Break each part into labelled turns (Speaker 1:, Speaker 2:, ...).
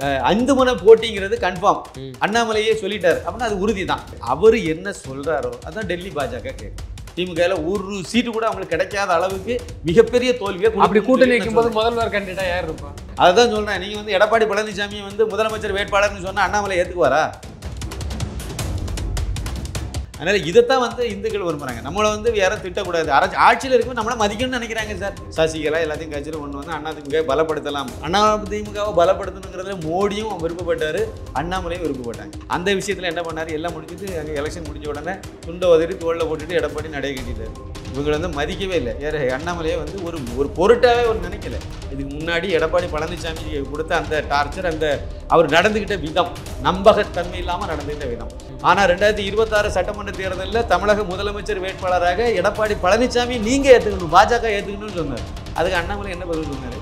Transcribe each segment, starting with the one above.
Speaker 1: 5 முனை போட்டிங்கிறது கன்ஃபார்ம். அண்ணாமலையே சொல்லிட்டார் அப்படின்னா அது உறுதி தான். அவர் என்ன சொல்றாரோ அதான் டெல்லி பாஜக கேட்கும். திமுகல ஒரு சீட்டு கூட அவங்களுக்கு கிடைக்காத அளவுக்கு மிகப்பெரிய தோல்வியை
Speaker 2: அப்படி கூட்டணி வைக்கும்போது முதல்வர் கேண்டிடேட்டா யார் இருப்பா?
Speaker 1: அதுதான் சொல்றேன். நீங்க வந்து எடப்பாடி பழனிசாமி வந்து முதலமைச்சர் வேட்பாளர்னு சொன்னா அண்ணாமலை ஏத்துக்குவாரா? அதனால இதைத்தான் வந்து இந்துக்கள் விரும்புறாங்க. நம்மளை வந்து யாரும் திட்டக்கூடாது. ஆட்சியில் இருக்கும் நம்மளை மதிக்கணும்னு நினைக்கிறாங்க சார். சசிகலா எல்லாத்தையும் கட்சியில் கொண்டு வந்து அதிமுக பலப்படுத்தலாம். அதிமுகவை பலப்படுத்தணுங்கிறதுல மோடியும் விருப்பப்பட்டார், அண்ணாமலையும் விருப்பப்பட்டாங்க. அந்த விஷயத்தில் என்ன பண்ணார், எல்லாம் முடிச்சுட்டு அங்கே எலெக்ஷன் முடிஞ்ச உடனே துண்டை உதறி தோளில் போட்டுட்டு எடப்பாடி நடைய கட்டிட்டார். இவங்களை வந்து மதிக்கவே இல்லை. யார் அண்ணாமலையை வந்து ஒரு பொருட்டாவே ஒரு நினைக்கல. இதுக்கு முன்னாடி எடப்பாடி பழனிசாமி கொடுத்த அந்த டார்ச்சர், அந்த அவர் நடந்துக்கிட்ட விதம், நம்பகத்தன்மை இல்லாமல் நடந்துக்கிட்ட விதம். ஆனால் 2026 சட்டமன்ற தேர்தலில் தமிழக முதலமைச்சர் வேட்பாளராக எடப்பாடி பழனிசாமி நீங்க ஏற்றுக்கணும், பாஜக ஏற்றுக்கணும்னு சொன்னார். அதுக்கு அண்ணாமலை என்ன பதில் சொன்னார்?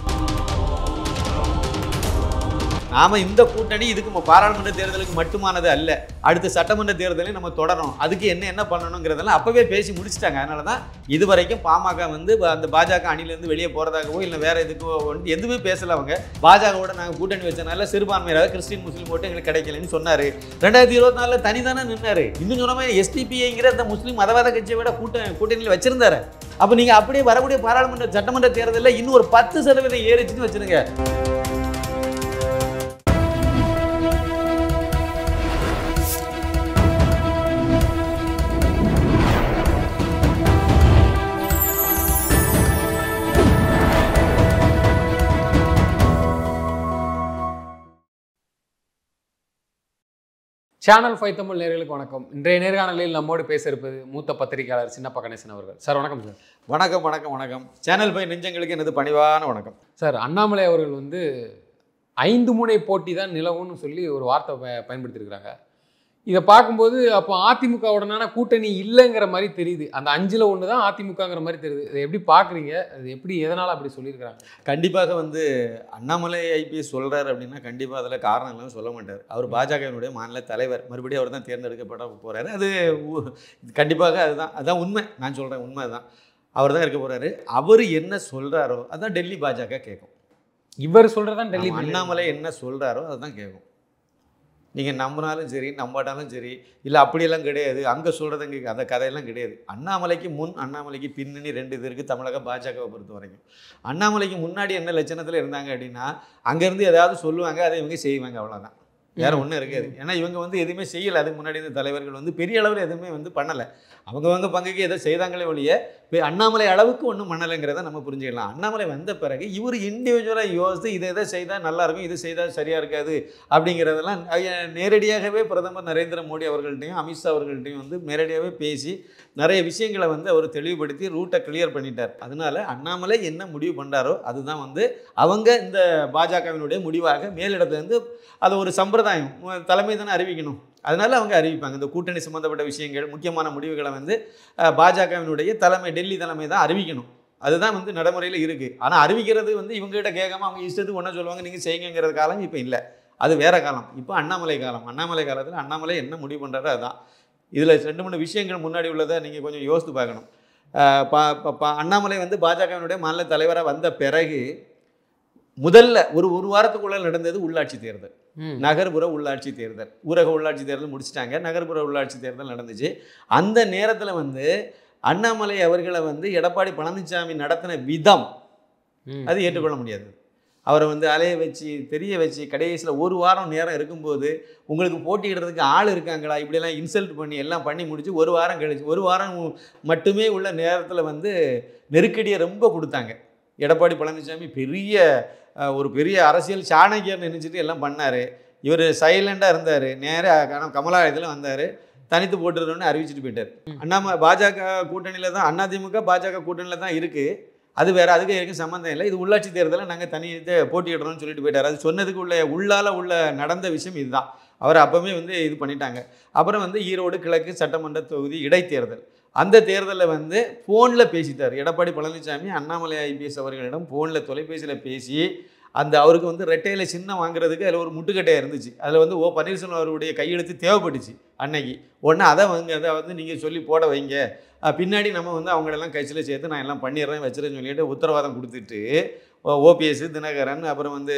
Speaker 1: நாம இந்த கூட்டணி இதுக்கு பாராளுமன்ற தேர்தலுக்கு மட்டுமானது அல்ல, அடுத்த சட்டமன்ற தேர்தலையும் நம்ம தொடரும். அதுக்கு என்ன பண்ணணுங்கிறதெல்லாம் அப்பவே பேசி முடிச்சுட்டாங்க. அதனால தான் இதுவரைக்கும் பாமக வந்து அந்த பாஜக அணிலேருந்து வெளியே போறதாகவோ இல்லை வேற எதுக்கோ எதுவுமே பேசல. அவங்க பாஜகவோட நாங்கள் கூட்டணி வச்சனால சிறுபான்மையாக கிறிஸ்டின் முஸ்லீம் ஓட்டு எங்களுக்கு கிடைக்கலன்னு சொன்னாரு. 2024 தனிதானே நின்னாரு. இன்னும் சொன்ன எஸ்டிபிஐங்கிற அந்த முஸ்லீம் மதவாத கட்சியை விட கூட்டணியில் வச்சிருந்தாரு. அப்போ நீங்க அப்படியே வரக்கூடிய பாராளுமன்ற சட்டமன்ற தேர்தலில் இன்னும் ஒரு 10% ஏறிச்சுன்னு வச்சிருங்க.
Speaker 2: சேனல் 5 தமிழ் நேயர்களுக்கு வணக்கம். இன்றைய நேர்காணலில் நம்மோடு பேச இருப்பது மூத்த பத்திரிகையாளர் சின்னப்ப கணேசன் அவர்கள். சார் வணக்கம் சார்.
Speaker 1: வணக்கம் வணக்கம் வணக்கம். சேனல் 5 நெஞ்சங்களுக்கு எனது பணிவான வணக்கம்.
Speaker 2: சார், அண்ணாமலை அவர்கள் வந்து 5 முனை போட்டி தான் நிலவுன்னு சொல்லி ஒரு வார்த்தை பயன்படுத்தியிருக்கிறாங்க. இதை பார்க்கும்போது அப்போ அதிமுகவுடனான கூட்டணி இல்லைங்கிற மாதிரி தெரியுது. அந்த 5ல் 1 தான் அதிமுகங்கிற மாதிரி தெரியுது. இதை எப்படி பார்க்குறீங்க? அது எப்படி, எதனால் அப்படி சொல்லியிருக்கிறாங்க?
Speaker 1: கண்டிப்பாக வந்து அண்ணாமலை ஐபிஎஸ் சொல்கிறார் அப்படின்னா கண்டிப்பாக அதில் காரணம் இல்லாமல் சொல்ல மாட்டார். அவர் பாஜகவினுடைய மாநில தலைவர், மறுபடியும் அவர் தான் தேர்ந்தெடுக்கப்பட போகிறாரு. அது கண்டிப்பாக அதுதான் உண்மை. நான் சொல்கிறேன், உண்மை தான். அவர் தான் இருக்க போகிறாரு. அவர் என்ன சொல்கிறாரோ அதுதான் டெல்லி பாஜக கேட்கும்.
Speaker 2: இவர் சொல்கிறதான் டெல்லி,
Speaker 1: அண்ணாமலை என்ன சொல்கிறாரோ அதுதான் கேட்கும். நீங்கள் நம்பினாலும் சரி நம்பாட்டாலும் சரி, இல்லை அப்படியெல்லாம் கிடையாது, அங்கே சொல்கிறதுங்க அந்த கதையெல்லாம் கிடையாது. அண்ணாமலைக்கு முன் அண்ணாமலைக்கு பின்னணி 2 இது இருக்குது தமிழக பாஜகவை பொறுத்த வரைக்கும். அண்ணாமலைக்கு முன்னாடி என்ன லட்சணத்தில் இருந்தாங்க அப்படின்னா, அங்கேருந்து ஏதாவது சொல்லுவாங்க, அதை இவங்க செய்வாங்க, அவ்வளோதான். வேறு ஒன்றும் இருக்காது. ஏன்னா இவங்க வந்து எதுவுமே செய்யலை. அதுக்கு முன்னாடி இந்த தலைவர்கள் வந்து பெரிய அளவில் எதுவுமே வந்து பண்ணலை. அவங்கவங்க பங்குக்கு எதோ செய்தாங்களே ஒழிய அண்ணாமலை அளவுக்கு ஒன்றும் பண்ணலைங்கிறத நம்ம புரிஞ்சுக்கலாம். அண்ணாமலை வந்த பிறகு இவர் இண்டிவிஜுவலாக யோசித்து இதை எதை செய்தால் நல்லாயிருக்கும், இது செய்தால் சரியாக இருக்காது அப்படிங்கிறதெல்லாம் நேரடியாகவே பிரதமர் நரேந்திர மோடி அவர்கள்ட்டையும் அமித்ஷா அவர்கள்ட்டையும் வந்து நேரடியாகவே பேசி நிறைய விஷயங்களை வந்து அவர் தெளிவுபடுத்தி ரூட்டை கிளியர் பண்ணிட்டார். அதனால அண்ணாமலை என்ன முடிவு பண்ணுறாரோ அதுதான் வந்து அவங்க இந்த பாஜகவினுடைய முடிவாக மேலிடத்துலேருந்து அது ஒரு சம்பிரதாயம், தலைமை தானே அறிவிக்கணும். அதனால அவங்க அறிவிப்பாங்க. இந்த கூட்டணி சம்மந்தப்பட்ட விஷயங்கள், முக்கியமான முடிவுகளை வந்து பாஜகவினுடைய தலைமை, டெல்லி தலைமை தான் அறிவிக்கணும். அதுதான் வந்து நடைமுறையில் இருக்குது. ஆனால் அறிவிக்கிறது வந்து இவங்ககிட்ட கேட்காம அவங்க இஷ்டத்துக்கு ஒன்றா சொல்லுவாங்க, நீங்கள் செய்யுங்கிற காலம் இப்போ இல்லை. அது வேறு காலம். இப்போ அண்ணாமலை காலம். அண்ணாமலை காலத்தில் அண்ணாமலை என்ன முடிவு பண்ணுறாரோ அதுதான். இதில் 2-3 விஷயங்கள் முன்னாடி உள்ளதை நீங்கள் கொஞ்சம் யோசித்து பார்க்கணும். அண்ணாமலை வந்து பாஜகவினுடைய மாநில தலைவராக வந்த பிறகு முதல்ல ஒரு வாரத்துக்குள்ள நடந்தது உள்ளாட்சி தேர்தல், நகர்ப்புற உள்ளாட்சி தேர்தல். ஊரக உள்ளாட்சி தேர்தல் முடிச்சிட்டாங்க, நகர்ப்புற உள்ளாட்சி தேர்தல் நடந்துச்சு. அந்த நேரத்தில் வந்து அண்ணாமலை அவர்களை வந்து எடப்பாடி பழனிசாமி நடத்தின விதம் அது ஏற்றுக்கொள்ள முடியாது. அவரை வந்து அலைய வச்சு தெரிய வச்சு கடைசியில் ஒரு வாரம் நேரம் இருக்கும்போது உங்களுக்கு போட்டியிடுறதுக்கு ஆள் இருக்காங்களா, இப்படியெல்லாம் இன்சல்ட் பண்ணி எல்லாம் பண்ணி முடிச்சு ஒரு வாரம் கழிச்சு, ஒரு வாரம் மட்டுமே உள்ள நேரத்தில் வந்து நெருக்கடியை ரொம்ப கொடுத்தாங்க. எடப்பாடி பழனிசாமி ஒரு பெரிய அரசியல் சாணக்கியர் நினைச்சிட்டு எல்லாம் பண்ணார். இவர் சைலண்டாக இருந்தார். நேராக கமலா இதில் வந்தார், தனித்து போட்டுருன்னு அறிவிச்சிட்டு போயிட்டார். பாஜக கூட்டணியில் தான், அதிமுக பாஜக கூட்டணியில் தான் இருக்குது. அது வேறு, அதுக்கு எனக்கு சம்மந்தம் இல்லை. இது உள்ளாட்சி தேர்தலில் நாங்கள் தனித்து போட்டியிடுறோம்னு சொல்லிட்டு போயிட்டார். அது சொன்னதுக்கு உள்ளால் நடந்த விஷயம் இதுதான். அவர் அப்போவே வந்து இது பண்ணிட்டாங்க. அப்புறம் வந்து ஈரோடு கிழக்கு சட்டமன்ற தொகுதி இடைத்தேர்தல். அந்த தேர்தலில் வந்து ஃபோனில் பேசிட்டார் எடப்பாடி பழனிசாமி. அண்ணாமலை ஐபிஎஸ் அவர்களிடம் ஃபோனில் தொலைபேசியில் பேசி அவருக்கு வந்து ரெட்டையில சின்னம் வாங்குறதுக்கு அதில் ஒரு முட்டுக்கட்டையாக இருந்துச்சு. அதில் வந்து பன்னீர்செல்வம் அவருடைய கையெழுத்து தேவைப்பட்டுச்சு அன்னைக்கு. உடனே அதை வந்து நீங்கள் சொல்லி போட வைங்க, பின்னாடி நம்ம வந்து அவங்களெல்லாம் கட்சியில் சேர்த்து நான் எல்லாம் பண்ணிடுறேன் வச்சுருன்னு சொல்லிட்டு உத்தரவாதம் கொடுத்துட்டு ஓபிஎஸ், தினகரன், அப்புறம் வந்து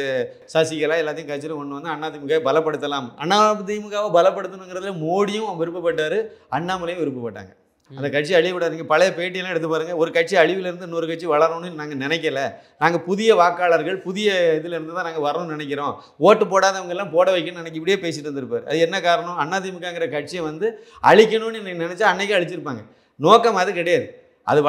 Speaker 1: சசிகலா எல்லாத்தையும் கட்சியில் கொண்டு வந்து அதிமுகவை பலப்படுத்தலாம். அதிமுகவை பலப்படுத்தணுங்கிறதுல மோடியும் விருப்பப்பட்டார், அண்ணாமலையும் விருப்பப்பட்டாங்க. அந்த கட்சி அழிவிடாதீங்க. பழைய பேட்டியெல்லாம் எடுத்து பாருங்கள். ஒரு கட்சி அழிவிலேருந்து இன்னொரு கட்சி வளரணும்னு நாங்கள் நினைக்கல. நாங்கள் புதிய வாக்காளர்கள், புதிய இதிலேருந்து தான் நாங்கள் வரணும்னு நினைக்கிறோம். ஓட்டு போடாதவங்க எல்லாம் போட வைக்கணும்னு நினைக்க இப்படியே பேசிட்டு இருந்திருப்பார். அது என்ன காரணம்? அதிமுகங்கிற கட்சியை வந்து அழிக்கணும்னு நினச்சா அன்னைக்கே அழிச்சிருப்பாங்க. நோக்கம் அது கிடையாது. அது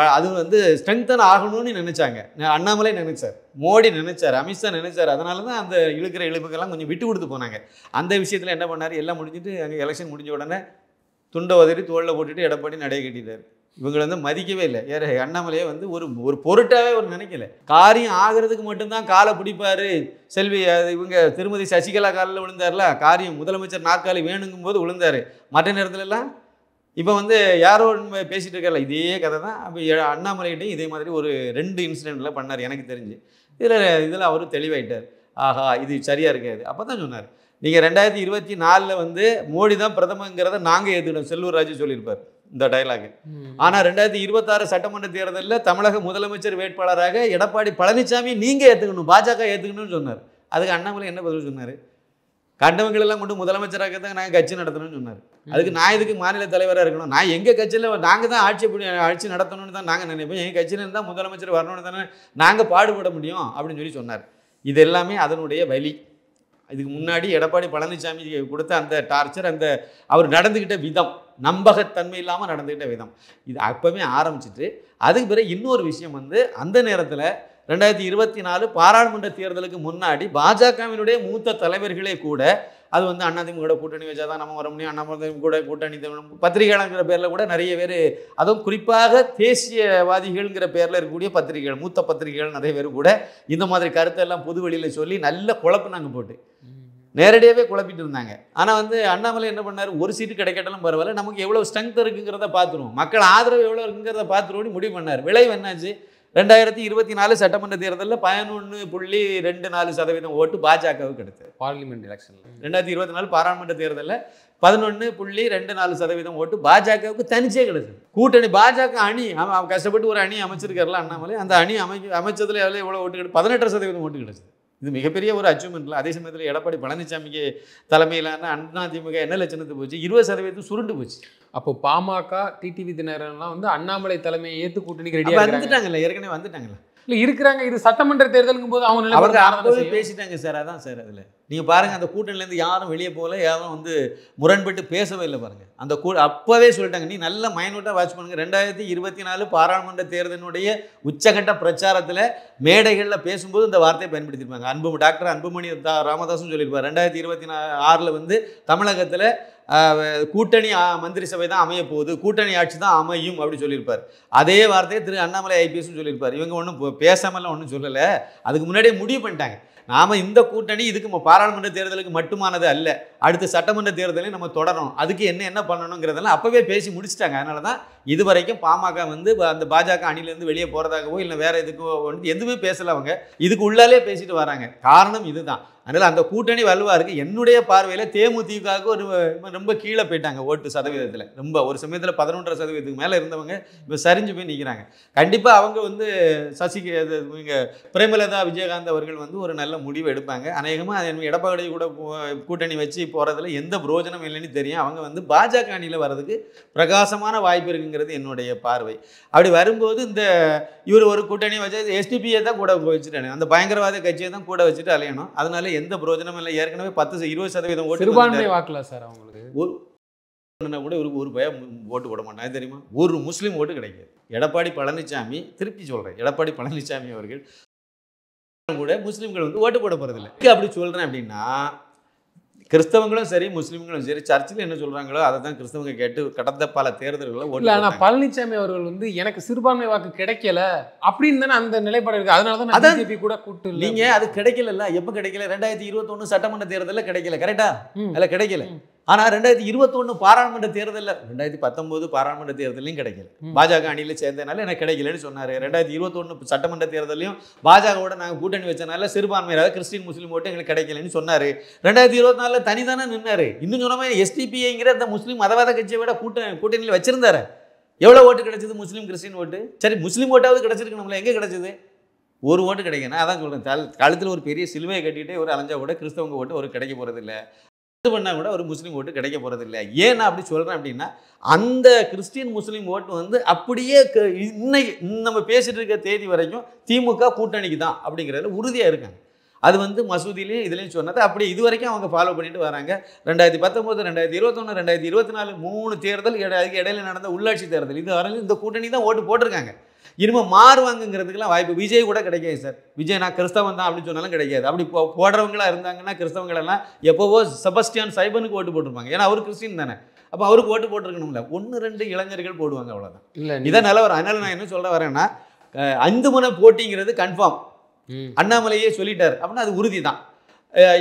Speaker 1: வந்து ஸ்ட்ரெங்தன் ஆகணும்னு நினைச்சாங்க. அண்ணாமலை நினைச்சார், மோடி நினைச்சார், அமித்ஷா நினைச்சார். அதனால தான் அந்த இழுக்கிற இழுப்புக்கெல்லாம் கொஞ்சம் விட்டு கொடுத்து போனாங்க. அந்த விஷயத்தில் என்ன பண்ணார்? எல்லாம் முடிஞ்சிட்டு அங்கே எலெக்ஷன் முடிஞ்ச உடனே துண்டை உதறி தோளில் போட்டுட்டு எடப்பாடி நடைய கட்டிட்டார். இவங்களை வந்து மதிக்கவே இல்லை. யார்? அண்ணாமலையே வந்து ஒரு பொருட்டாகவே ஒரு நினைக்கல. காரியம் ஆகிறதுக்கு மட்டும்தான் காலை பிடிப்பார். செல்வி இவங்க திருமதி சசிகலா காலில் விழுந்தார்ல, காரியம் முதலமைச்சர் நாற்காலி வேணுங்கும் போது விழுந்தார். மற்ற நேரத்துலலாம் இப்போ வந்து யாரோ பேசிகிட்டு இருக்கார்ல, இதே கதை தான். அப்போ அண்ணாமலைகிட்டையும் இதே மாதிரி ஒரு 2 இன்சிடெண்ட்டில் பண்ணார் எனக்கு தெரிஞ்சு. இதில் அவர் தெளிவாயிட்டார். ஆஹா, இது சரியாக இருக்காது. அப்போ தான் சொன்னார், நீங்கள் 2024 வந்து மோடி தான் பிரதமங்கிறத நாங்கள் ஏற்றுக்கிட்டோம். செல்லூர் ராஜு சொல்லியிருப்பார் இந்த டைலாக். ஆனால் 2026 சட்டமன்ற தேர்தலில் தமிழக முதலமைச்சர் வேட்பாளராக எடப்பாடி பழனிசாமி நீங்கள் ஏற்றுக்கணும், பாஜக ஏற்றுக்கணும்னு சொன்னார். அதுக்கு அண்ணாமலை என்ன பதில் சொன்னார்? கண்டவங்களெல்லாம் கொண்டு முதலமைச்சராக தான் நாங்கள் கட்சி நடத்தணும்னு சொன்னார். அதுக்கு நான் இதுக்கு மாநில தலைவராக இருக்கணும்? நான் எங்கள் கட்சியில் நாங்கள் தான் ஆட்சி நடத்தணும்னு தான் நாங்கள் நினைப்போம். எங்கள் கட்சியில் இருந்தால் முதலமைச்சர் வரணும்னு தானே நாங்கள் பாடுபட முடியும் அப்படின்னு சொன்னார். இது எல்லாமே அதனுடைய வழி. இதுக்கு முன்னாடி எடப்பாடி பழனிசாமி கொடுத்த அந்த டார்ச்சர், அந்த அவர் நடந்துக்கிட்ட விதம், நம்பகத்தன்மை இல்லாமல் நடந்துக்கிட்ட விதம், இது அப்போவே ஆரம்பிச்சிட்டு அதுக்கு பிறகு இன்னொரு விஷயம் வந்து அந்த நேரத்தில் 2024 பாராளுமன்ற தேர்தலுக்கு முன்னாடி பாஜகவினுடைய மூத்த தலைவர்களே கூட அது வந்து அதிமுக கூட்டணி வச்சா தான் நம்ம வர முடியும், அதிமுக கூட கூட்டணி பத்திரிகைங்கிற பேரில் கூட நிறைய பேர், அதுவும் குறிப்பாக தேசியவாதிகள்ங்கிற பேரில் இருக்கக்கூடிய பத்திரிகைகள், மூத்த பத்திரிகைகள் நிறைய பேர் கூட இந்த மாதிரி கருத்தெல்லாம் பொது வெளியில் சொல்லி நல்ல குழப்பினாங்க, போட்டு நேரடியாகவே குழப்பிட்டு இருந்தாங்க. ஆனால் வந்து அண்ணாமலை என்ன பண்ணார்? ஒரு சீட்டு கிடைக்கட்டாலும் பரவாயில்ல, நமக்கு எவ்வளோ ஸ்ட்ரென்த் இருக்குங்கிறத பார்த்துருவோம், மக்கள் ஆதரவு எவ்வளோ இருக்குங்கிறத பார்த்துருவோன்னு முடிவு பண்ணார். விளைவு என்னாச்சு? 2024 சட்டமன்ற தேர்தலில் 11.24% ஓட்டு பாஜகவுக்கு கிடைத்தது.
Speaker 2: பார்லிமெண்ட் எலெக்ஷன்
Speaker 1: 2024 பாராளுமன்ற தேர்தலில் 11.24% ஓட்டு பாஜகவுக்கு தனிச்சே கிடைச்சது. கூட்டணி பாஜக அணி கஷ்டப்பட்டு ஒரு அணி அமைச்சிருக்காருல அண்ணாமலை, அந்த அணி அமைச்சதில் எவ்வளோ ஓட்டு கிடையாது? 18% ஓட்டு கிடைச்சது. இது மிகப்பெரிய ஒரு அச்சீவ்மெண்ட்ல. அதே சமயத்தில் எடப்பாடி பழனிசாமிக்கு தலைமையிலான அதிமுக என்ன லட்சணத்து போச்சு? 20% சுருண்டு போச்சு.
Speaker 2: அப்போ பாமக, டிடிவி தினகரன்லாம் வந்து அண்ணாமலை தலைமையை ஏற்று கூட்டணிக்கு ரெடியாக
Speaker 1: வந்துட்டாங்கல்ல, ஏற்கனவே வந்துட்டாங்கல்ல.
Speaker 2: இல்லை இருக்கிறாங்க. இது சட்டமன்ற தேர்தலுக்கும் போது
Speaker 1: அவங்க பேசிட்டாங்க சார். அதான் சார், அதில் நீங்கள் பாருங்கள், அந்த கூட்டணிலேருந்து யாரும் வெளியே போகல, யாரும் வந்து முரண்பட்டு பேசவே இல்லை பாருங்கள். அந்த அப்போவே சொல்லிட்டாங்க. நீ நல்ல மைனூட்டாக வாட்ச் பண்ணுங்கள். 2024 பாராளுமன்ற தேர்தலினுடைய உச்சகட்ட பிரச்சாரத்தில் மேடைகளில் பேசும்போது இந்த வார்த்தையை பயன்படுத்தியிருப்பாங்க. டாக்டர் அன்புமணி ராமதாஸும் சொல்லியிருப்பார், 2026 வந்து தமிழகத்தில் கூட்டணி மந்திரி சபை தான் அமைய போகுது, கூட்டணி ஆட்சி தான் அமையும் அப்படி சொல்லியிருப்பார். அதே வார்த்தையை திரு அண்ணாமலை ஐபிஎஸும் சொல்லியிருப்பார். இவங்க ஒன்றும் பேசாமலாம் ஒன்றும் சொல்லலை, அதுக்கு முன்னாடியே முடிவு பண்ணிட்டாங்க. நாம் இந்த கூட்டணி இதுக்கு பாராளுமன்ற தேர்தலுக்கு மட்டுமானது அல்ல, அடுத்த சட்டமன்ற தேர்தலையும் நம்ம தொடரணும், அதுக்கு என்ன பண்ணணுங்கிறதெல்லாம் அப்போவே பேசி முடிச்சிட்டாங்க. அதனால தான் இதுவரைக்கும் பாமக வந்து அந்த பாஜக அணிலேருந்து வெளியே போகிறதாகவோ இல்லை வேறு எதுக்கோ வந்து எதுவுமே பேசலை. அவங்க இதுக்கு உள்ளாலே பேசிட்டு வராங்க. காரணம் இதுதான். அதனால் அந்த கூட்டணி வலுவாக இருக்குது. என்னுடைய பார்வையில் தேமுதிகவுக்கு ரொம்ப கீழே போயிட்டாங்க ஓட்டு சதவீதத்தில். ரொம்ப ஒரு சமயத்தில் 11% மேலே இருந்தவங்க இப்போ சரிஞ்சு போய் நிற்கிறாங்க. கண்டிப்பாக அவங்க வந்து இங்கே பிரேமலதா விஜயகாந்த் அவர்கள் வந்து ஒரு நல்ல முடிவு எடுப்பாங்க. அநேகமாக எடப்பாடி கூட கூட்டணி வச்சு போகிறதுல எந்த பிரோஜனம் இல்லைன்னு தெரியும். அவங்க வந்து பாஜக அணியில் வர்றதுக்கு பிரகாசமான வாய்ப்பு இருக்குங்கிறது என்னுடைய பார்வை. அப்படி வரும்போது இந்த இவர் ஒரு கூட்டணி வச்சு எஸ்டிபியை தான் கூட வச்சுட்டாங்க, அந்த பயங்கரவாத கட்சியை தான் கூட வச்சுட்டு அலையணும். அதனால எந்த பிரோஜனமும் இல்லை. ஏற்கனவே 10-20% ஓட்டு
Speaker 2: சிறுபான்மை வாக்குல சார் அவங்களுக்கு
Speaker 1: கூட ஒரு பயம் ஓட்டு போட மாட்டாங்க தெரியுமா? ஒரு முஸ்லீம் ஓட்டு கிடைக்காது. எடப்பாடி பழனிசாமி, திருப்பி சொல்கிறேன், எடப்பாடி பழனிசாமி அவர்கள் கூட முஸ்லீம்கள் வந்து ஓட்டு போட போகிறதில்லை. அப்படி சொல்கிறேன் அப்படின்னா, கிறிஸ்தவங்களும் சரி முஸ்லீம்களும் சரி சர்ச்சில் என்ன சொல்கிறாங்களோ அதை தான் கிறிஸ்தவங்க கேட்டு கடந்த பல தேர்தல்களில் ஓட்டு. ஆனால்
Speaker 2: பழனிசாமி அவர்கள் வந்து எனக்கு சிறுபான்மை வாக்கு கிடைக்கல அப்படின்னு தானே அந்த நிலைப்பாடு இருக்குது. அதனால தான் பிஜேபி கூட கூட்டு
Speaker 1: நீங்கள் அது கிடைக்கல. எப்போ கிடைக்கல? 2021 சட்டமன்ற தேர்தலில் கிடைக்கல, கரெக்டா? அதில் கிடைக்கல. ஆனால் 2021 பாராளுமன்ற தேர்தலில் 2019 பாராளுமன்ற தேர்தலையும் கிடைக்கல. பாஜக அணியில் சேர்ந்தனால எனக்கு கிடைக்கலன்னு சொன்னார். 2021 சட்டமன்ற தேர்தலையும் பாஜகவோட நாங்கள் கூட்டணி வச்சனால சிறுபான்மையாக கிறிஸ்டின் முஸ்லீம் ஓட்டு எங்களுக்கு கிடைக்கலன்னு சொன்னார். 2024 தனிதானே நின்னார். இன்னும் சொன்ன எஸ்டிபிஐங்கிற அந்த முஸ்லீம் மதவாத கட்சியை விட கூட்டணியில் வச்சிருந்தாரு. எவ்வளோ ஓட்டு கிடைச்சது? முஸ்லீம் கிறிஸ்டின் ஓட்டு. சரி, முஸ்லீம் ஓட்டாவது கிடைச்சிருக்கு, நம்மள எங்கே கிடைச்சது? ஒரு ஓட்டு கிடைக்குன்னா அதான் சொல்கிறேன், கழுத்தில் ஒரு பெரிய சிலுவையை கட்டிகிட்டே ஒரு அலைஞ்சா கூட கிறிஸ்தவங்க ஓட்டு ஒரு கிடைக்க போகிறதில்ல, இது பண்ணால் கூட ஒரு முஸ்லீம் ஓட்டு கிடைக்க போகிறதில்ல. ஏன் நான் அப்படி சொல்கிறேன் அப்படின்னா, அந்த கிறிஸ்டின் முஸ்லீம் ஓட்டு வந்து அப்படியே இன்னைக்கு நம்ம பேசிகிட்டு இருக்க தேதி வரைக்கும் திமுக கூட்டணிக்கு தான் அப்படிங்கிறதுல உறுதியாக இருக்காங்க. அது வந்து மசூதியிலையும் இதுலேயும் சொன்னது அப்படி இது வரைக்கும் அவங்க ஃபாலோ பண்ணிட்டு வராங்க. 2019, 2021, 2024 3 தேர்தல் அதுக்கு இடையில நடந்த உள்ளாட்சி தேர்தல் இது வரையிலும் இந்த கூட்டணி தான் ஓட்டு போட்டிருக்காங்க. இனிமேல் மாறுவாங்கங்கிறதுக்கெல்லாம் வாய்ப்பு விஜய் கூட கிடைக்காது சார். விஜய் நான் கிறிஸ்தவன் தான் அப்படின்னு சொன்னாலும் கிடைக்காது. அப்படி போடுறவங்களா இருந்தாங்கன்னா கிறிஸ்தவங்களெல்லாம் எப்போவோ செபஸ்டியன் சைமனுக்கு ஓட்டு போட்டிருப்பாங்க. ஏன்னா அவர் கிறிஸ்டின் தானே, அப்போ அவருக்கு ஓட்டு போட்டிருக்கணும்ல. 1-2 இளைஞர்கள் போடுவாங்க, அவ்வளோதான்.
Speaker 2: இல்லை
Speaker 1: இதான் நிலவரம். அதனால நான் என்ன சொல்ல வரேன்னா, 5 முனை போட்டிங்கிறது கன்ஃபார்ம். அண்ணாமலையே சொல்லிட்டார் அப்படின்னா அது உறுதி தான்.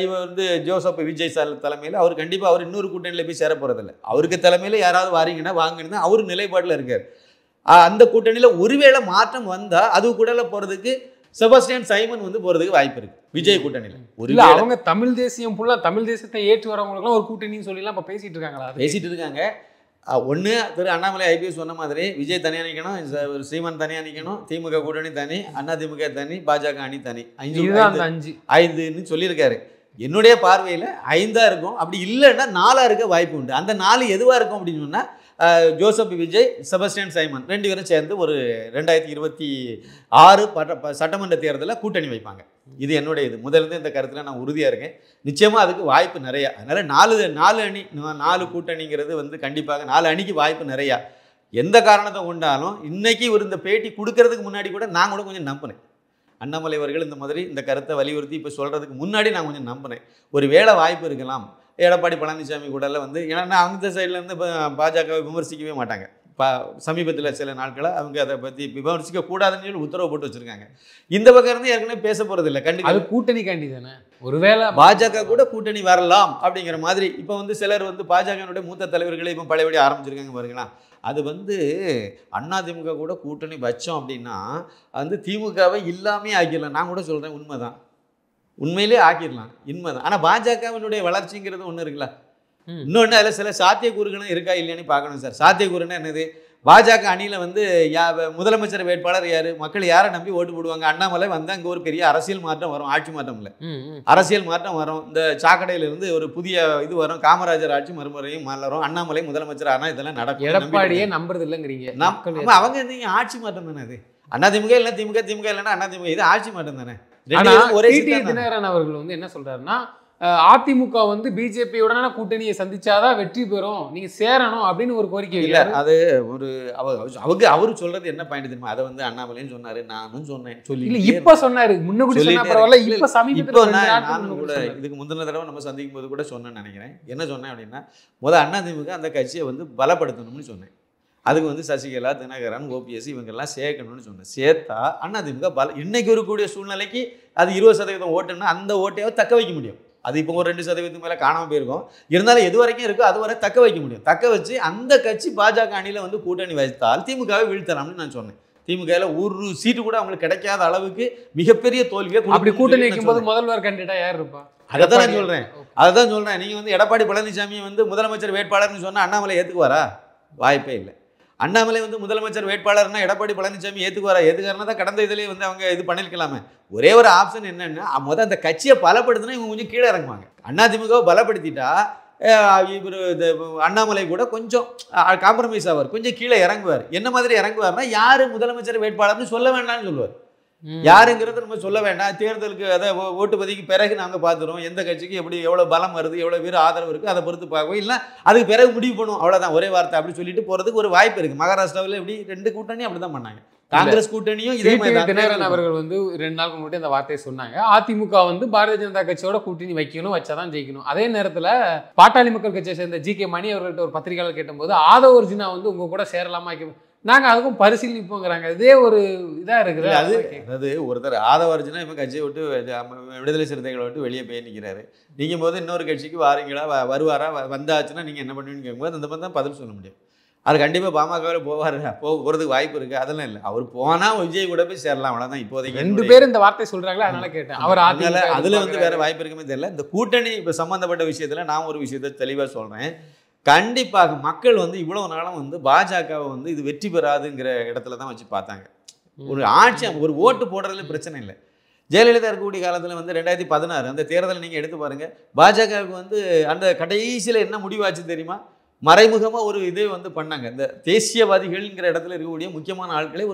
Speaker 1: இவர் வந்து ஜோசப் விஜய் சார் தலைமையில் அவர் கண்டிப்பாக அவர் இன்னொரு கூட்டணியில் போய் சேர போகிறதில்ல. அவருக்கு தலைமையில் யாராவது வாரீங்கன்னா வாங்கினா அவர் நிலைப்பாட்டில் இருக்கார். அந்த கூட்டணியில் ஒருவேளை மாற்றம் வந்தால் அது கூட போகிறதுக்கு செபஸ்டியன் சைமன் வந்து போகிறதுக்கு வாய்ப்பு இருக்குது விஜய் கூட்டணியில்.
Speaker 2: ஒரு அவங்க தமிழ் தேசியம் ஃபுல்லாக தமிழ் தேசியத்தை ஏற்று வரவங்களுக்குலாம் ஒரு கூட்டணின்னு சொல்லிலாம் இப்போ பேசிகிட்டு இருக்காங்களா?
Speaker 1: பேசிகிட்டு இருக்காங்க. ஒன்று திரு அண்ணாமலை ஐபிஎஸ் சொன்ன மாதிரி விஜய் தனியாக நிற்கணும், சீமான் தனியாக நிற்கணும், திமுக கூட்டணி தனி, அண்ணா திமுக தனி, பாஜக அணி தனி, 5 சொல்லியிருக்காரு. என்னுடைய பார்வையில் 5 இருக்கும். அப்படி இல்லைன்னா 4 இருக்க வாய்ப்பு உண்டு. அந்த 4 எதுவாக இருக்கும் அப்படின்னு சொன்னால் ஜோசப் விஜய், செபஸ்டியன் சைமன் 2 பேரும் சேர்ந்து ஒரு 2026 சட்டமன்ற தேர்தலில் கூட்டணி வைப்பாங்க. இது என்னுடைய இது முதலிருந்து இந்த கருத்தில் நான் உறுதியாக இருக்கேன். நிச்சயமாக அதுக்கு வாய்ப்பு நிறையா. அதனால் 4 அணி 4 கூட்டணிங்கிறது வந்து கண்டிப்பாக 4 அணிக்கு வாய்ப்பு நிறையா. எந்த காரணத்தை கொண்டாலும் இன்றைக்கி ஒரு இந்த பேட்டி கொடுக்கறதுக்கு முன்னாடி கூட நான் கூட கொஞ்சம் நம்பினேன். அண்ணாமலை அவர்கள் இந்த மாதிரி இந்த கருத்தை வலியுறுத்தி இப்போ சொல்கிறதுக்கு முன்னாடி நான் கொஞ்சம் நம்பினேன். ஒரு வேளை வாய்ப்பு இருக்கலாம். எடப்பாடி பழனிசாமி கூட வந்து ஏன்னா அந்த சைட்லேருந்து பாஜகவை விமர்சிக்கவே மாட்டாங்க. சமீபத்தில் சில நாட்களாக அவங்க அதை பற்றி விமர்சிக்க கூடாதுன்னு சொல்லி உத்தரவு போட்டு வச்சுருக்காங்க. இந்த பக்கம் இருந்து ஏற்கனவே பேச போகிறது இல்லை. கண்டிப்பாக
Speaker 2: கூட்டணி காண்டி தானே ஒருவேளை
Speaker 1: பாஜக கூட கூட்டணி வரலாம் அப்படிங்கிற மாதிரி இப்போ வந்து சிலர் வந்து பாஜகனுடைய மூத்த தலைவர்களே இப்போ பழையபடி ஆரம்பிச்சிருக்காங்க பாருங்களா. அது வந்து அதிமுக கூட கூட்டணி வச்சோம் அப்படின்னா வந்து திமுகவை இல்லாமே ஆக்கிடலாம். நான் கூட சொல்கிறேன், உண்மைதான், உண்மையிலே ஆக்கிடலாம், உண்மைதான். ஆனால் பாஜகவினுடைய வளர்ச்சிங்கிறது ஒன்று இருக்குல்ல. இன்னொன்று அதில் சில சாத்தியக்கூறுகளும் இருக்கா இல்லையான்னு பார்க்கணும் சார். சாத்தியக்கூறுன்னா என்னது? பாஜக அணியில் வந்து முதலமைச்சர் வேட்பாளர் யார், மக்கள் யாரை நம்பி ஓட்டு போடுவாங்க? அண்ணாமலை வந்தால் அங்கே ஒரு பெரிய அரசியல் மாற்றம் வரும், ஆட்சி மாற்றம் இல்லை, அரசியல் மாற்றம் வரும். இந்த சாக்கடையிலிருந்து ஒரு புதிய இது வரும், காமராஜர் ஆட்சி மறுமுறையும் மலரும், அண்ணாமலை முதலமைச்சர் ஆனால் இதெல்லாம் நடக்கும்.
Speaker 2: எடப்பாடியே நம்புறது இல்லைங்கிறீங்க.
Speaker 1: அவங்க நீங்க ஆட்சி மாற்றம் தானே அது. அதிமுக இல்லை திமுக, திமுக இல்லைன்னா அதிமுக, இது ஆட்சி மாற்றம் தானே.
Speaker 2: ஒரே தினகரன் அவர்கள் வந்து என்ன சொல்றாருன்னா, அதிமுக வந்து பிஜேபியோட கூட்டணியை சந்திச்சாதான் வெற்றி பெறும், நீங்க சேரணும் அப்படின்னு ஒரு கோரிக்கை
Speaker 1: இல்லை. அது ஒரு அவரு சொல்றது என்ன பாயிண்ட் தெரியுமா? அதை வந்து அண்ணாமலையும் சொன்னாரு, நானும் சொன்னேன். சொல்லி
Speaker 2: இல்ல இப்ப சொன்னாரு, முன்ன கூட சொன்னா பரவாயில்ல, இப்ப சமீபத்துல
Speaker 1: நானும் கூட இதுக்கு முந்தின தடவை நம்ம சந்திக்கும் போது கூட சொன்னேன்னு நினைக்கிறேன். என்ன சொன்னேன் அப்படின்னா, முதல் அதிமுக அந்த கட்சியை வந்து பலப்படுத்தணும்னு சொன்னேன். அதுக்கு வந்து சசிகலா, தினகரன், ஓபிஎஸ் இவங்கெல்லாம் சேர்க்கணும்னு சொன்னேன். சேர்த்தா அதிமுக இன்னைக்கு இருக்கக்கூடிய சூழ்நிலைக்கு அது 20% ஓட்டுன்னா அந்த ஓட்டையாவது தக்க வைக்க முடியும். அது இப்போ ஒரு 2% மேலே காணாமல் போயிருக்கும். இருந்தாலும் எது வரைக்கும் இருக்கோ அது வரை தக்க வைக்க முடியும். தக்க வச்சு அந்த கட்சி பாஜக அணியில் வந்து கூட்டணி வைத்தால் திமுகவை வீழ்த்தலாம்னு நான் சொன்னேன். திமுகவில் ஒரு சீட்டு கூட அவங்களுக்கு கிடைக்காத அளவுக்கு மிகப்பெரிய தோல்வியை
Speaker 2: அப்படி கூட்டணி வைக்கும்போது முதல்வர் கேண்டிடேட்டா யார் இருப்பா?
Speaker 1: அதை நான் சொல்கிறேன். நீங்கள் வந்து எடப்பாடி பழனிசாமியை வந்து முதலமைச்சர் வேட்பாளர்னு சொன்னால் அண்ணாமலை ஏற்றுக்குவாரா? வாய்ப்பே இல்லை. அண்ணாமலை வந்து முதலமைச்சர் வேட்பாளர்னா எடப்பாடி பழனிசாமி ஏற்றுக்குவாரா? ஏற்றுக்காரனா தான் கடந்த இதிலே வந்து அவங்க இது பண்ணியிருக்கலாமே. ஒரே ஒரு ஆப்ஷன் என்னென்னா, முதல் அந்த கட்சியை பலப்படுத்தினா இவங்க கொஞ்சம் கீழே இறங்குவாங்க. அதிமுகவை பலப்படுத்திட்டா இவர் அண்ணாமலை கூட கொஞ்சம் காம்ப்ரமைஸ் ஆவார், கொஞ்சம் கீழே இறங்குவார். என்ன மாதிரி இறங்குவார்னா, யார் முதலமைச்சர் வேட்பாளர்னு சொல்ல வேண்டாம்னு சொல்லுவார். யாருங்கிறது நம்ம சொல்ல வேண்டாம், தேர்தலுக்கு அதை ஓட்டு பதிக்கு பிறகு நாங்கள் பார்த்துருவோம், எந்த கட்சிக்கு எப்படி எவ்வளோ பலம் வருது, எவ்வளோ பேர் ஆதரவு இருக்குது, அதை பொறுத்து பார்க்கவும், இல்லை அதுக்கு பிறகு முடிவு பண்ணுவோம், அவ்வளோதான், ஒரே வார்த்தை அப்படி சொல்லிட்டு போகிறதுக்கு ஒரு வாய்ப்பு இருக்குது. மகாராஷ்டிராவில் எப்படி 2 கூட்டணி அப்படி தான் பண்ணாங்க. காங்கிரஸ் கூட்டணியும் இதே மாதிரி.
Speaker 2: தினகரன் அவர்கள் வந்து 2 நாளுக்கு முன்னாடி அந்த வார்த்தையை சொன்னாங்க. அதிமுக வந்து பாரதிய ஜனதா கட்சியோட கூட்டணி வைக்கணும், வச்சாதான் ஜெயிக்கணும். அதே நேரத்தில் பாட்டாளி மக்கள் கட்சியை சேர்ந்த ஜி.கே. மணி அவர்கள்ட்ட ஒரு பத்திரிகையாளர் கேட்டபோது ஆதவ அர்ஜுனா வந்து உங்க கூட சேரலாமா, நாங்கள் அதுக்கும் பரிசீலிப்போங்கிறாங்க. இதே ஒரு இதாக இருக்குது.
Speaker 1: அதாவது ஒருத்தர் ஆதவ அர்ஜுனா இப்போ கட்சியை விட்டு விடுதலை சிறுத்தைகளை விட்டு வெளியே போய் நிற்கிறாரு. நீங்கள் போது இன்னொரு கட்சிக்கு வாரீங்களா, வருவாரா, வந்தாச்சுன்னா நீங்கள் என்ன பண்ணுவீங்கன்னு கேட்கும்போது அந்த மாதிரி தான் பதில் சொல்ல முடியும். அது கண்டிப்பாக பாமகவில் போகிறதுக்கு வாய்ப்பு இருக்குது. அதெல்லாம் இல்லை. அவர் போனால் விஜய் கூட போய் சேரலாம், அவ்வளோதான். இப்போதைக்கு
Speaker 2: 2 பேர் இந்த வார்த்தை சொல்கிறாங்களா, அதனால கேட்டேன். அவர்
Speaker 1: அதில் வந்து வேறு வாய்ப்பு இருக்குமே தெரியல. இந்த கூட்டணி இப்போ சம்மந்தப்பட்ட விஷயத்தில் நான் ஒரு விஷயத்தை தெளிவாக சொல்கிறேன். கண்டிப்பாக மக்கள் வந்து இவ்வளோ நாளும் வந்து பாஜகவை வந்து இது வெற்றி பெறாதுங்கிற இடத்துல தான் வச்சு பார்த்தாங்க. ஒரு ஆட்சி ஒரு ஓட்டு போடுறதுல பிரச்சனை இல்லை. ஜெயலலிதா இருக்கக்கூடிய காலத்தில் வந்து 2016 அந்த தேர்தலை நீங்கள் எடுத்து பாருங்கள். பாஜகவுக்கு வந்து அந்த கடைசியில் என்ன முடிவாச்சு தெரியுமா? மறைமுகமாக ஒரு இதே வந்து பண்ணாங்க. இந்த தேசியவாதிகள்ங்கிற இடத்துல இருக்கக்கூடிய முக்கியமான ஆட்களை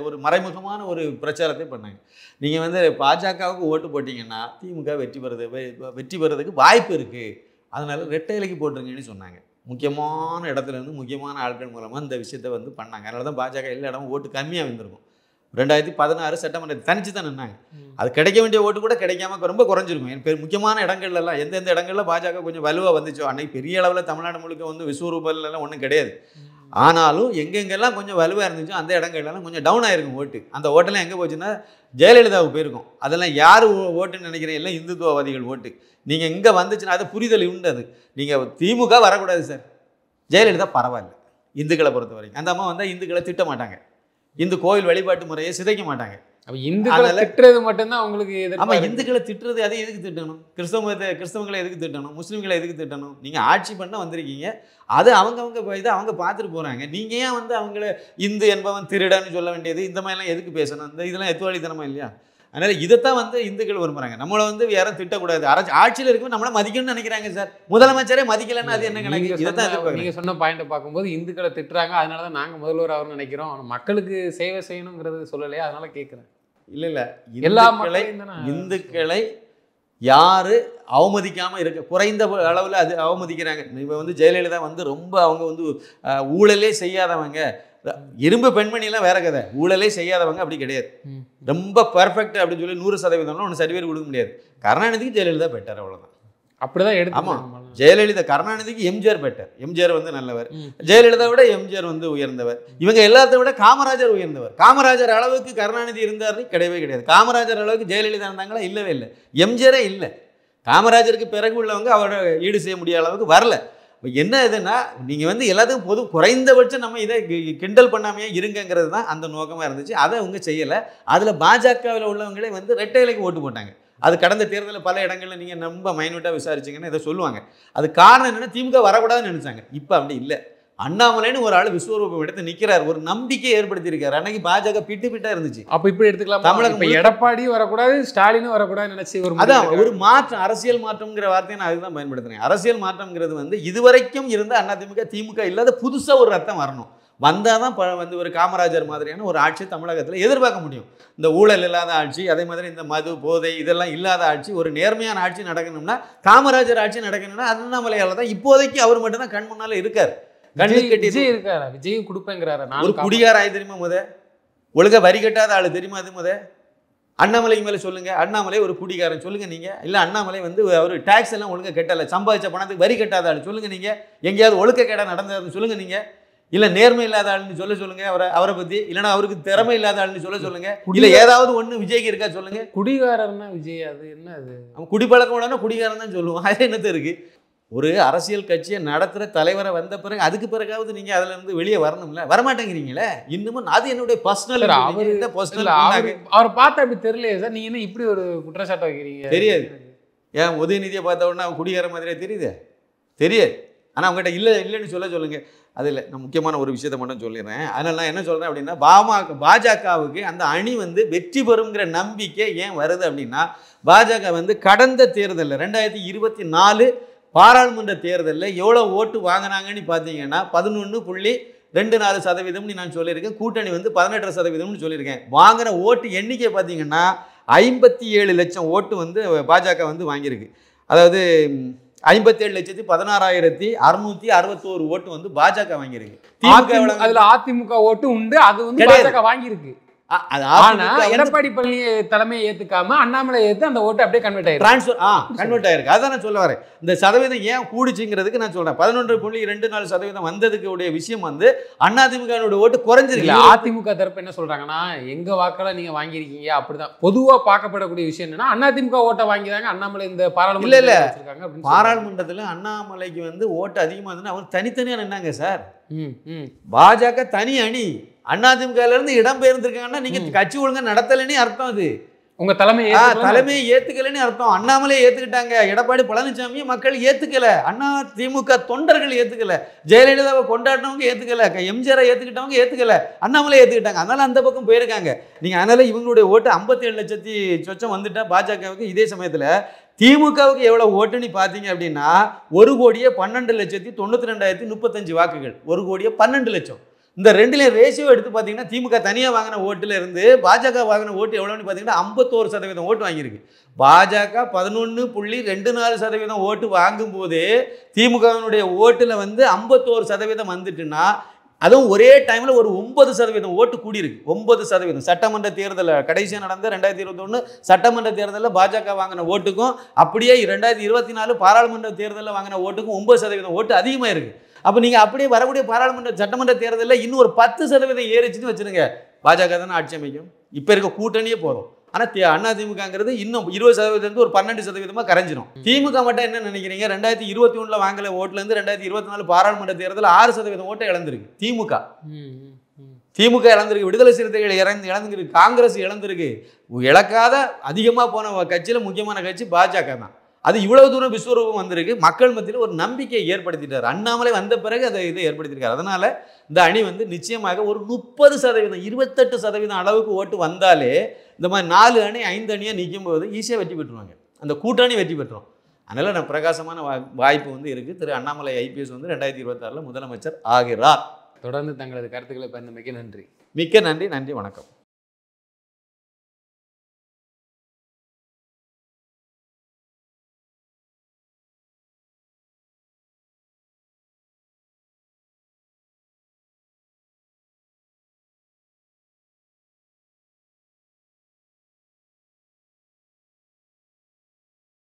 Speaker 1: ஒரு மறைமுகமான ஒரு பிரச்சாரத்தை பண்ணாங்க. நீங்கள் வந்து பாஜகவுக்கு ஓட்டு போட்டிங்கன்னா திமுக வெற்றி பெறதுக்கு வாய்ப்பு இருக்குது, அதனால் ரெட்டை இலைக்கு போட்டுருங்கன்னு சொன்னாங்க. முக்கியமான இடத்துல இருந்து முக்கியமான ஆட்கள் மூலமாக இந்த விஷயத்தை வந்து பண்ணாங்க. அதனால தான் பாஜக எல்லா இடமும் ஓட்டு கம்மியாக வந்திருக்கும். 2016 சட்டமன்றத்தை தனிச்சு தான் நின்னாங்க. அது கிடைக்க வேண்டிய ஓட்டு கூட கிடைக்காம ரொம்ப குறைஞ்சிருக்கும். முக்கியமான இடங்கள்லாம் எந்தெந்த இடங்களில் பாஜக கொஞ்சம் வலுவாக வந்துச்சோ, அன்னைக்கு பெரிய அளவில் தமிழ்நாடு முழுக்க வந்து விஸ்வரூபம்லாம் ஒன்றும் கிடையாது. ஆனாலும் எங்கெங்கெல்லாம் கொஞ்சம் வலுவாக இருந்துச்சோ அந்த இடங்கள்லாம் கொஞ்சம் டவுன் ஆகிருக்கும் ஓட்டு. அந்த ஓட்டெல்லாம் எங்கே போச்சுன்னா ஜெயலலிதாவுக்கு போயிருக்கும். அதெல்லாம் யார் ஓட்டுன்னு நினைக்கிறேன், எல்லாம் இந்துத்துவவாதிகள் ஓட்டு. நீங்கள் இங்கே வந்துச்சுன்னா அது புரிதல் உண்டு. அது நீங்கள் திமுக வரக்கூடாது சார், ஜெயலலிதா பரவாயில்ல இந்துக்களை பொறுத்த வரைக்கும். அந்த அம்மா வந்தால் இந்துக்களை திட்ட மாட்டாங்க, இந்து கோயில் வழிபாட்டு முறையை சிதைக்க மாட்டாங்க.
Speaker 2: இந்துக்களை திட்டுறது மட்டும்தான் அவங்களுக்கு.
Speaker 1: ஆமாம், இந்துக்களை திட்டுறது அதை எதுக்கு திட்டணும்? கிறிஸ்தவங்களை எதுக்கு திட்டணும்? முஸ்லீம்களை எதுக்கு திட்டணும்? நீங்கள் ஆட்சி பண்ண வந்திருக்கீங்க, அது அவங்கவுங்க இதை அவங்க பார்த்துட்டு போகிறாங்க. நீங்கள் ஏன் வந்து அவங்கள இந்து என்பவன் திருடன்னு சொல்ல வேண்டியது, இந்த மாதிரிலாம் எதுக்கு பேசணும்? இந்த இதெல்லாம் எத்துவாளித்தனமா இல்லையா? அதனால் இதைத்தான் வந்து இந்துக்கள் விரும்புகிறாங்க. நம்மளை வந்து யாரும் திட்டக்கூடாது, ஆட்சியில் இருக்கவும் நம்மளை மதிக்கணும்னு நினைக்கிறாங்க சார். முதலமைச்சரே மதிக்கலைன்னா அது என்ன கணக்கு? இதைத்தான்
Speaker 2: நீங்கள் சொன்ன பாயிண்ட்டை பார்க்கும்போது இந்துக்களை திட்டுறாங்க, அதனால தான் நாங்கள் முதல்வர் ஆகணும்னு நினைக்கிறோம், மக்களுக்கு சேவை செய்யணுங்கிறது சொல்லலையா, அதனால கேட்குறேன்.
Speaker 1: இல்லை எல்லா இந்துக்களை யார் அவமதிக்காமல் இருக்க, குறைந்த அளவில் அது அவமதிக்கிறாங்க. இப்போ வந்து ஜெயலலிதா வந்து ரொம்ப அவங்க வந்து ஊழலே செய்யாதவங்க, இரும்பு பெண்மணிலாம் வேற கதை, ஊழலே செய்யாதவங்க அப்படி கிடையாது. ரொம்ப பர்ஃபெக்ட் அப்படின்னு சொல்லி 100% ஒன்று சர்டிஃபிகேட் கொடுக்க முடியாது. கருணாநிதிக்கு ஜெயலலிதா பெட்டர், அவ்வளோதான்.
Speaker 2: அப்படிதான் எடுத்து.
Speaker 1: ஆமாம், ஜெயலலிதா கருணாநிதிக்கு எம்ஜிஆர் பெட்டர். எம்ஜிஆர் வந்து நல்லவர், ஜெயலலிதா விட எம்ஜிஆர் வந்து உயர்ந்தவர். இவங்க எல்லாத்த விட காமராஜர் உயர்ந்தவர். காமராஜர் அளவுக்கு கருணாநிதி இருந்தார்னு கிடையவே கிடையாது. காமராஜர் அளவுக்கு ஜெயலலிதா இருந்தாங்களா? இல்லவே இல்லை. எம்ஜிஆரே இல்லை. காமராஜருக்கு பிறகு உள்ளவங்க அவரோட ஈடு செய்ய முடியாத அளவுக்கு வரல. என்ன இதுன்னா, நீங்கள் வந்து எல்லாத்துக்கும் குறைந்தபட்சம் நம்ம இதை கிண்டல் பண்ணாமையே இருங்கிறது தான் அந்த நோக்கமாக இருந்துச்சு. அதை அவங்க செய்யலை. அதில் பாஜகவில் உள்ளவங்களே வந்து ரெட்டை இலைக்கு ஓட்டு போட்டாங்க. அது கடந்த தேர்தலில் பல இடங்களில் நீங்கள் ரொம்ப மைனூட்டாக விசாரிச்சிங்கன்னா இதை சொல்லுவாங்க. அது காரணம் என்னென்னா, திமுக வரக்கூடாதுன்னு நினச்சாங்க. இப்போ அப்படி இல்லை. அண்ணாமலைன்னு ஒரு ஆள் விஸ்வரூபம் எடுத்து நிற்கிறார், ஒரு நம்பிக்கை ஏற்படுத்தியிருக்காரு. அன்னைக்கு பாஜக பிட்டா இருந்துச்சு.
Speaker 2: அப்போ இப்படி எடுத்துக்கலாம். தமிழகம் எடப்பாடி வரக்கூடாது, ஸ்டாலினும் வரக்கூடாதுன்னு நினைச்சு
Speaker 1: அதான் ஒரு மாற்றம், அரசியல் மாற்றம்ங்கிற வார்த்தையை நான் அதுதான் பயன்படுத்துறேன். அரசியல் மாற்றம்ங்கிறது வந்து இதுவரைக்கும் இருந்த அதிமுக திமுக இல்லாத புதுசாக ஒரு ரத்தம் வரணும். வந்தால் தான் வந்து ஒரு காமராஜர் மாதிரியான ஒரு ஆட்சி தமிழகத்தில் எதிர்பார்க்க முடியும். இந்த ஊழல் இல்லாத ஆட்சி, அதே மாதிரி இந்த மது போதை இதெல்லாம் இல்லாத ஆட்சி, ஒரு நேர்மையான ஆட்சி நடக்கணும்னா, காமராஜர் ஆட்சி நடக்கணும்னா அண்ணாமலையால் தான். இப்போதைக்கு அவர் மட்டும்தான் கண் முன்னால் இருக்கார்.
Speaker 2: விஜய் இருக்காரா? விஜயும் கொடுப்பேங்கிறாரு. ஒரு
Speaker 1: குடிகார ஆய் தெரியுமா? ஒழுங்கா வரி கட்டாத ஆளு தெரியுமா? அது அண்ணாமலை மேலே சொல்லுங்க. அண்ணாமலை ஒரு குடிகாரன் சொல்லுங்க நீங்க. இல்லை அண்ணாமலை வந்து அவர் டாக்ஸ் எல்லாம் ஒழுங்கா கட்டலை, சம்பாதிச்ச பணத்துக்கு வரி கட்டாத ஆள் சொல்லுங்க நீங்க. எங்கேயாவது ஒழுக்கக்கேடா நடந்ததுன்னு சொல்லுங்க நீங்க. இல்லை நேர்மை இல்லாத ஆளுன்னு சொல்லுங்க அவரை பற்றி. இல்லைன்னா அவருக்கு திறமை இல்லாத ஆளுன்னு சொல்லுங்க. இல்லை ஏதாவது ஒன்று விஜய்க்கு இருக்கா சொல்லுங்க.
Speaker 2: குடிகாரன்னா விஜய் அது என்ன? அது
Speaker 1: அவன் குடிப்பழக்கம் உடனே குடிகாரன் தான் சொல்லுவான். அது என்னது இருக்கு? ஒரு அரசியல் கட்சியை நடத்துகிற தலைவரை வந்த பிறகு அதுக்கு பிறகாவது நீங்கள் அதில் இருந்து வெளியே வரணும்ல, வரமாட்டேங்கிறீங்களே இன்னமும். அது என்னுடைய பர்சனல்.
Speaker 2: அவர் பார்த்தா அப்படி தெரியலையே சார், நீங்கள் என்ன இப்படி ஒரு குற்றச்சாட்டை வைக்கிறீங்க?
Speaker 1: தெரியாது. ஏன் உதயநிதியை பார்த்த உடனே அவன் குடிகார மாதிரியே தெரியுது? தெரியாது. ஆனால் அவங்ககிட்ட இல்லைன்னு சொல்லுங்கள். அதில் நான் முக்கியமான ஒரு விஷயத்தை மட்டும் சொல்லிடுறேன். அதனால் நான் என்ன சொல்கிறேன் அப்படின்னா, பாஜகவுக்கு அந்த அணி வந்து வெற்றி பெறுங்கிற நம்பிக்கை ஏன் வருது அப்படின்னா, பாஜக வந்து கடந்த தேர்தலில் 2024 பாராளுமன்ற தேர்தலில் எவ்வளோ ஓட்டு வாங்கினாங்கன்னு பார்த்தீங்கன்னா 11.24% நான் சொல்லியிருக்கேன். கூட்டணி வந்து 18% சொல்லியிருக்கேன். வாங்குகிற ஓட்டு எண்ணிக்கை பார்த்தீங்கன்னா 57 லட்சம் ஓட்டு வந்து பாஜக வந்து வாங்கியிருக்கு. அதாவது 57,16,661 ஓட்டு வந்து பாஜக வாங்கியிருக்கு.
Speaker 2: அதுல அதிமுக ஓட்டு உண்டு, அது வந்து பாஜக வாங்கியிருக்கு. எடப்பாடி பழனியை தலைமையை ஏத்துக்காம அண்ணாமலை ஏத்து அந்த ஓட்டு அப்படியே
Speaker 1: கன்வெர்ட் ஆயிருக்கு. அதான் நான் சொல்ல வரேன். இந்த சதவீதம் ஏன் கூடிச்சுங்கிறதுக்கு நான் சொல்றேன். 11.24% வந்ததுக்கு உடைய விஷயம் வந்து அதிமுக ஓட்டு குறைஞ்சிருக்கு.
Speaker 2: அதிமுக தரப்பு என்ன சொல்றாங்கன்னா, எங்க வாக்கெல்லாம் நீங்க வாங்கியிருக்கீங்க அப்படிதான் பொதுவா பார்க்கப்படக்கூடிய விஷயம். என்னன்னா அதிமுக ஓட்டை வாங்கிதாங்க அண்ணாமலை இந்த
Speaker 1: பாராளுமன்றத்தில் அண்ணாமலைக்கு வந்து ஓட்டு அதிகமா இருந்ததுன்னா அவர் தனித்தனியா நின்னாங்க சார். பாஜக தனி அணி, அதிமுக இருந்து இடம் பெயர்ந்திருக்காங்கன்னா நீங்க கட்சி ஒழுங்கா நடத்தலைன்னு அர்த்தம். அது
Speaker 2: உங்க தலைமை
Speaker 1: தலைமையை ஏத்துக்கலன்னு அர்த்தம். அண்ணாமலை ஏத்துக்கிட்டாங்க, எடப்பாடி பழனிசாமியை மக்கள் ஏத்துக்கல, அண்ணா திமுக தொண்டர்கள் ஏத்துக்கல, ஜெயலலிதாவை கொண்டாடினவங்க ஏத்துக்கல, எம்ஜிஆரை ஏத்துக்கிட்டவங்க ஏத்துக்கல, அண்ணாமலை ஏத்துக்கிட்டாங்க. அதனால அந்த பக்கம் போயிருக்காங்க. நீங்க அதனால இவங்களுடைய ஓட்டு 57 லட்சத்தி சொச்சம் வந்துட்டா பாஜகவுக்கு. இதே சமயத்துல திமுகவுக்கு எவ்வளவு ஓட்டுன்னு பார்த்தீங்க அப்படின்னா 1,12,92,235 வாக்குகள், 1,12,00,000. இந்த ரெண்டுலேயும் ரேஷியோ எடுத்து பார்த்தீங்கன்னா திமுக தனியாக வாங்கின ஓட்டுல இருந்து பாஜக வாங்கின ஓட்டு எவ்வளோன்னு பார்த்தீங்கன்னா 51% ஓட்டு வாங்கியிருக்கு. பாஜக 11.24% ஓட்டு வாங்கும்போது திமுகவினுடைய ஓட்டில் வந்து 51% வந்துட்டுன்னா, அதுவும் ஒரே டைமில் ஒரு 9% ஓட்டு கூடியிருக்கு. 9% சட்டமன்ற தேர்தலில் கடைசியாக நடந்த 2021 சட்டமன்ற தேர்தலில் பாஜக வாங்கின ஓட்டுக்கும் அப்படியே 2024 பாராளுமன்ற தேர்தலில் வாங்கின ஓட்டுக்கும் 9% ஓட்டு அதிகமாக இருக்குது. அப்போ நீங்கள் அப்படியே வரக்கூடிய பாராளுமன்ற சட்டமன்ற தேர்தலில் இன்னும் ஒரு 10% ஏறிச்சுன்னு வச்சுருங்க, பாஜக தானே ஆட்சி அமைக்கும். இப்போ இருக்க கூட்டணியே போதும். ஆனால் அதிமுகங்கிறது இன்னும் 20% ஒரு 12% கரைஞ்சிடும். திமுக மட்டும் என்ன நினைக்கிறீங்க? 2021 வாங்கல ஓட்டுலேருந்து 2024 பாராளுமன்ற தேர்தலில் 6% ஓட்டை இழந்திருக்கு திமுக இழந்திருக்கு, விடுதலை சிறுத்தைகள் இழந்திருக்கு, காங்கிரஸ் இழந்திருக்கு. இழக்காத அதிகமாக போன கட்சியில் முக்கியமான கட்சி பாஜக தான். அது இவ்வளவு தூரம் விஸ்வரூபம் வந்திருக்கு. மக்கள் மத்தியில் ஒரு நம்பிக்கையை ஏற்படுத்திட்டார். அண்ணாமலை வந்த பிறகு அதை இதை ஏற்படுத்தியிருக்காரு. அதனால இந்த அணி வந்து நிச்சயமாக ஒரு 30%, 28% அளவுக்கு ஓட்டு வந்தாலே இந்த மாதிரி 4 அணி 5 அணியாக நிற்கும் போது ஈஸியாக வெற்றி பெற்றுருவாங்க. அந்த கூட்டணி வெற்றி பெற்றோம். அதனால நான் பிரகாசமான வாய்ப்பு வந்து இருக்குது. திரு அண்ணாமலை ஐபிஎஸ் வந்து 2026 முதலமைச்சர் ஆகிறார்.
Speaker 2: தொடர்ந்து தங்களது கருத்துக்களை பகிர்ந்தமைக்கு நன்றி.
Speaker 1: மிக்க நன்றி. நன்றி, வணக்கம்.